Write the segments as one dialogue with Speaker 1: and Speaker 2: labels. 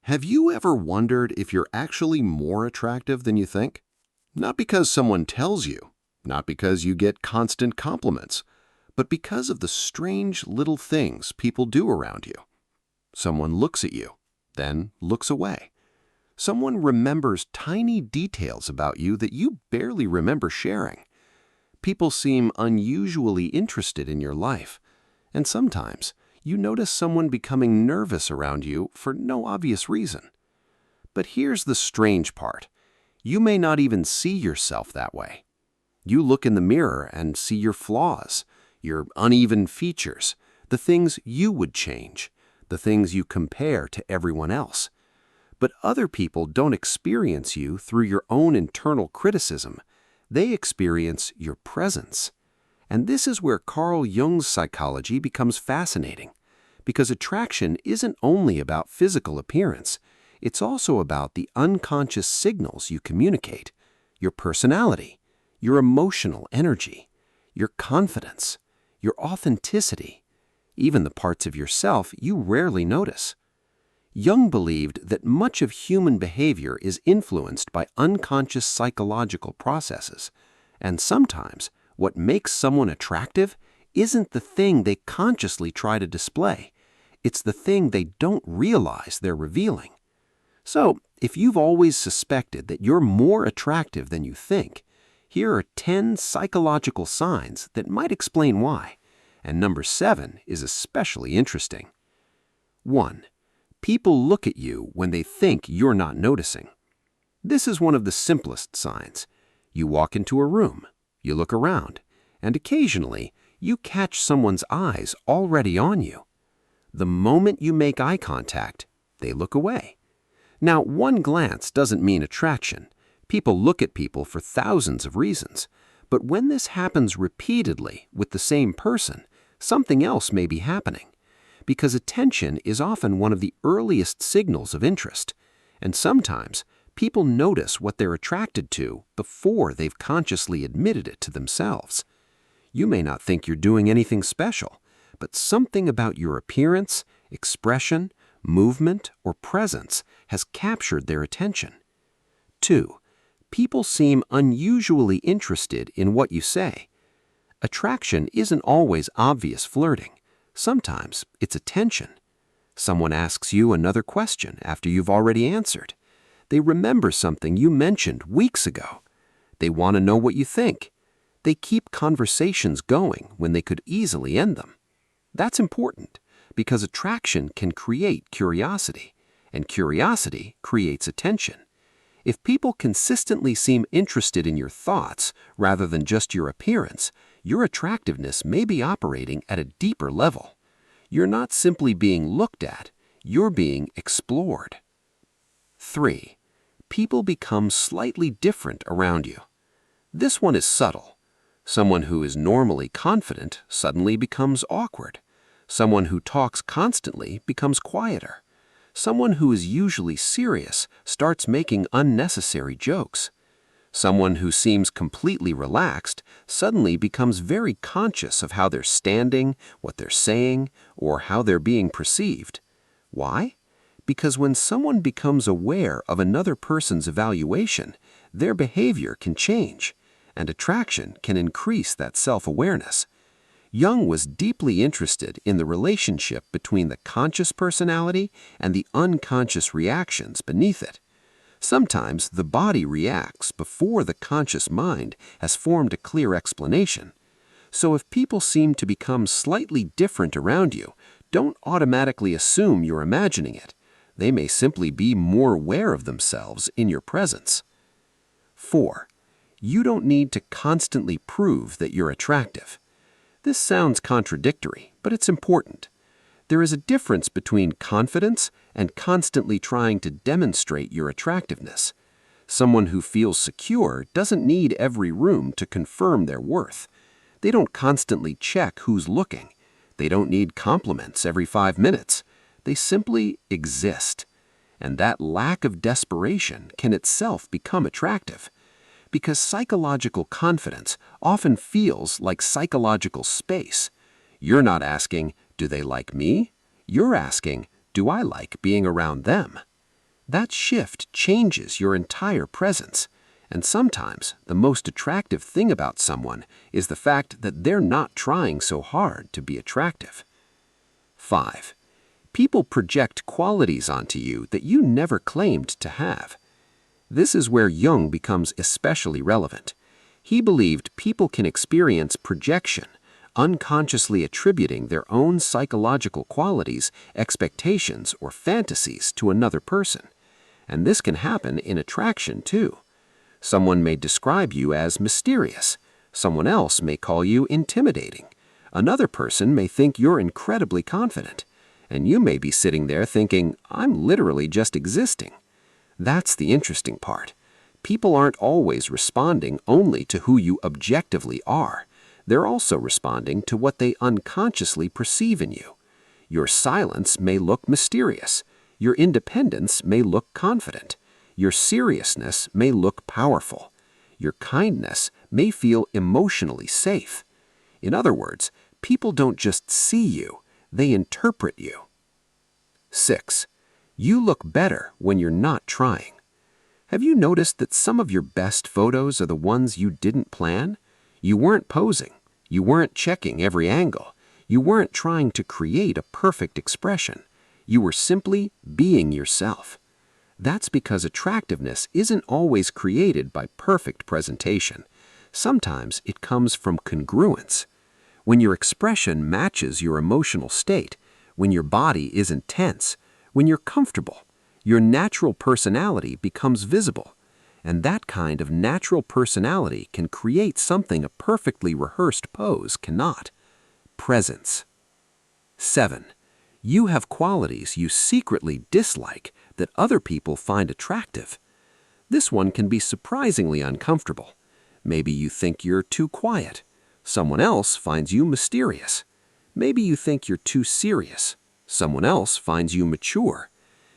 Speaker 1: Have you ever wondered if you're actually more attractive than you think? Not because someone tells you, not because you get constant compliments, but because of the strange little things people do around you. Someone looks at you, then looks away. Someone remembers tiny details about you that you barely remember sharing. People seem unusually interested in your life, and sometimes you notice someone becoming nervous around you for no obvious reason. But here's the strange part. You may not even see yourself that way. You look in the mirror and see your flaws, your uneven features, the things you would change, the things you compare to everyone else. But other people don't experience you through your own internal criticism. They experience your presence. And this is where Carl Jung's psychology becomes fascinating, because attraction isn't only about physical appearance. It's also about the unconscious signals you communicate, your personality, your emotional energy, your confidence, your authenticity, even the parts of yourself you rarely notice. Jung believed that much of human behavior is influenced by unconscious psychological processes, and sometimes what makes someone attractive isn't the thing they consciously try to display. It's the thing they don't realize they're revealing. So, if you've always suspected that you're more attractive than you think, here are 10 psychological signs that might explain why. And number 7 is especially interesting. 1. People look at you when they think you're not noticing. This is one of the simplest signs. You walk into a room, you look around, and occasionally you catch someone's eyes already on you. The moment you make eye contact, they look away. Now, one glance doesn't mean attraction. People look at people for thousands of reasons. But when this happens repeatedly with the same person, something else may be happening. Because attention is often one of the earliest signals of interest. And sometimes, people notice what they're attracted to before they've consciously admitted it to themselves. You may not think you're doing anything special, but something about your appearance, expression, movement, or presence has captured their attention. 2. People seem unusually interested in what you say. Attraction isn't always obvious flirting. Sometimes it's attention. Someone asks you another question after you've already answered. They remember something you mentioned weeks ago. They want to know what you think. They keep conversations going when they could easily end them. That's important because attraction can create curiosity, and curiosity creates attention. If people consistently seem interested in your thoughts rather than just your appearance, your attractiveness may be operating at a deeper level. You're not simply being looked at, you're being explored. 3. People become slightly different around you. This one is subtle. Someone who is normally confident suddenly becomes awkward. Someone who talks constantly becomes quieter. Someone who is usually serious starts making unnecessary jokes. Someone who seems completely relaxed suddenly becomes very conscious of how they're standing, what they're saying, or how they're being perceived. Why? Because when someone becomes aware of another person's evaluation, their behavior can change, and attraction can increase that self-awareness. Jung was deeply interested in the relationship between the conscious personality and the unconscious reactions beneath it. Sometimes the body reacts before the conscious mind has formed a clear explanation. So if people seem to become slightly different around you, don't automatically assume you're imagining it. They may simply be more aware of themselves in your presence. 4. You don't need to constantly prove that you're attractive. This sounds contradictory, but it's important. There is a difference between confidence and constantly trying to demonstrate your attractiveness. Someone who feels secure doesn't need every room to confirm their worth. They don't constantly check who's looking. They don't need compliments every 5 minutes. They simply exist. And that lack of desperation can itself become attractive. Because psychological confidence often feels like psychological space. You're not asking, do they like me? You're asking, do I like being around them? That shift changes your entire presence. And sometimes the most attractive thing about someone is the fact that they're not trying so hard to be attractive. 5. People project qualities onto you that you never claimed to have. This is where Jung becomes especially relevant. He believed people can experience projection, unconsciously attributing their own psychological qualities, expectations, or fantasies to another person. And this can happen in attraction too. Someone may describe you as mysterious. Someone else may call you intimidating. Another person may think you're incredibly confident. And you may be sitting there thinking, I'm literally just existing. That's the interesting part. People aren't always responding only to who you objectively are. They're also responding to what they unconsciously perceive in you. Your silence may look mysterious. Your independence may look confident. Your seriousness may look powerful. Your kindness may feel emotionally safe. In other words, people don't just see you, they interpret you. 6. You look better when you're not trying. Have you noticed that some of your best photos are the ones you didn't plan? You weren't posing. You weren't checking every angle. You weren't trying to create a perfect expression. You were simply being yourself. That's because attractiveness isn't always created by perfect presentation. Sometimes it comes from congruence. When your expression matches your emotional state, when your body isn't tense, when you're comfortable, your natural personality becomes visible. And that kind of natural personality can create something a perfectly rehearsed pose cannot. Presence. 7. You have qualities you secretly dislike that other people find attractive. This one can be surprisingly uncomfortable. Maybe you think you're too quiet. Someone else finds you mysterious. Maybe you think you're too serious. Someone else finds you mature.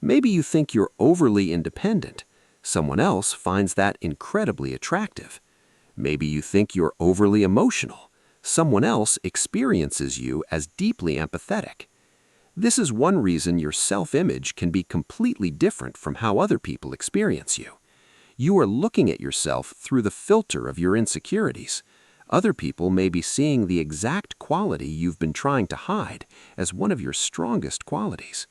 Speaker 1: Maybe you think you're overly independent. Someone else finds that incredibly attractive. Maybe you think you're overly emotional. Someone else experiences you as deeply empathetic. This is one reason your self-image can be completely different from how other people experience you. You are looking at yourself through the filter of your insecurities. Other people may be seeing the exact quality you've been trying to hide as one of your strongest qualities.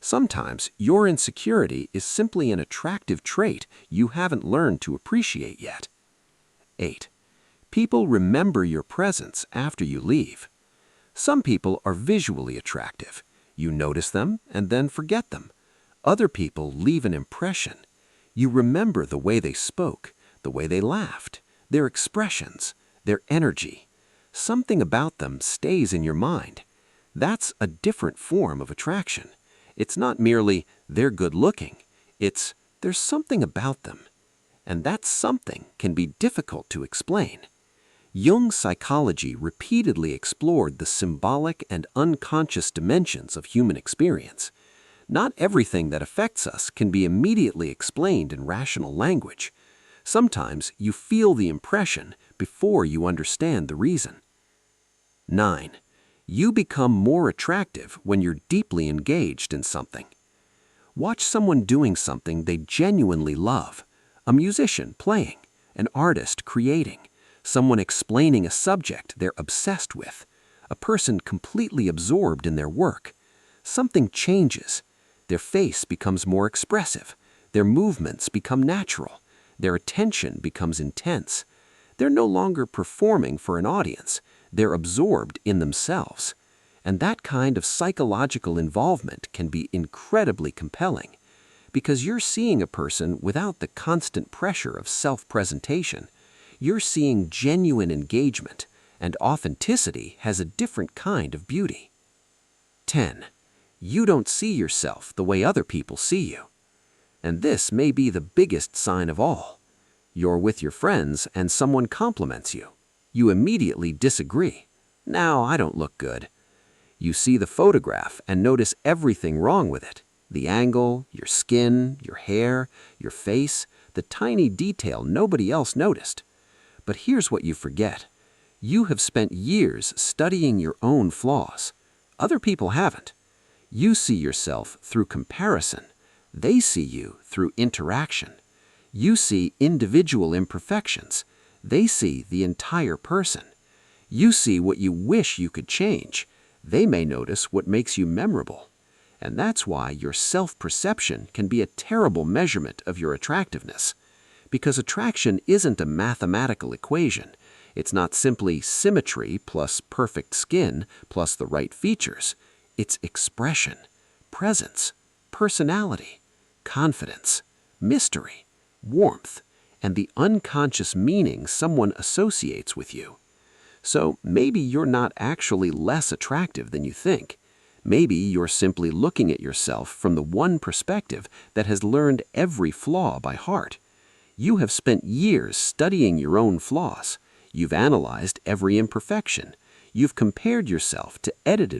Speaker 1: Sometimes your insecurity is simply an attractive trait you haven't learned to appreciate yet. 8. People remember your presence after you leave. Some people are visually attractive. You notice them and then forget them. Other people leave an impression. You remember the way they spoke, the way they laughed, their expressions, their energy. Something about them stays in your mind. That's a different form of attraction. It's not merely they're good looking. It's there's something about them. And that something can be difficult to explain. Jung's psychology repeatedly explored the symbolic and unconscious dimensions of human experience. Not everything that affects us can be immediately explained in rational language. Sometimes you feel the impression before you understand the reason. 9. You become more attractive when you're deeply engaged in something. Watch someone doing something they genuinely love. A musician playing, an artist creating, someone explaining a subject they're obsessed with, a person completely absorbed in their work. Something changes. Their face becomes more expressive. Their movements become natural. Their attention becomes intense. They're no longer performing for an audience. They're absorbed in themselves. And that kind of psychological involvement can be incredibly compelling because you're seeing a person without the constant pressure of self-presentation. You're seeing genuine engagement, and authenticity has a different kind of beauty. 10. You don't see yourself the way other people see you. And this may be the biggest sign of all. You're with your friends and someone compliments you. You immediately disagree. Now, I don't look good. You see the photograph and notice everything wrong with it. The angle, your skin, your hair, your face, the tiny detail nobody else noticed. But here's what you forget. You have spent years studying your own flaws. Other people haven't. You see yourself through comparison.
Speaker 2: They see you through interaction. You see individual imperfections. They see the entire person. You see what you wish you could change. They may notice what makes you memorable. And that's why your self-perception can be a terrible measurement of your attractiveness. Because attraction isn't a mathematical equation. It's not simply symmetry plus perfect skin plus the right features. It's expression, presence, personality, confidence, mystery, warmth, and the unconscious meaning someone associates with you. So maybe you're not actually less attractive than you think. Maybe you're simply looking at yourself from the one perspective that has learned every flaw by heart. You have spent years studying your own flaws. You've analyzed every imperfection. You've compared yourself to edited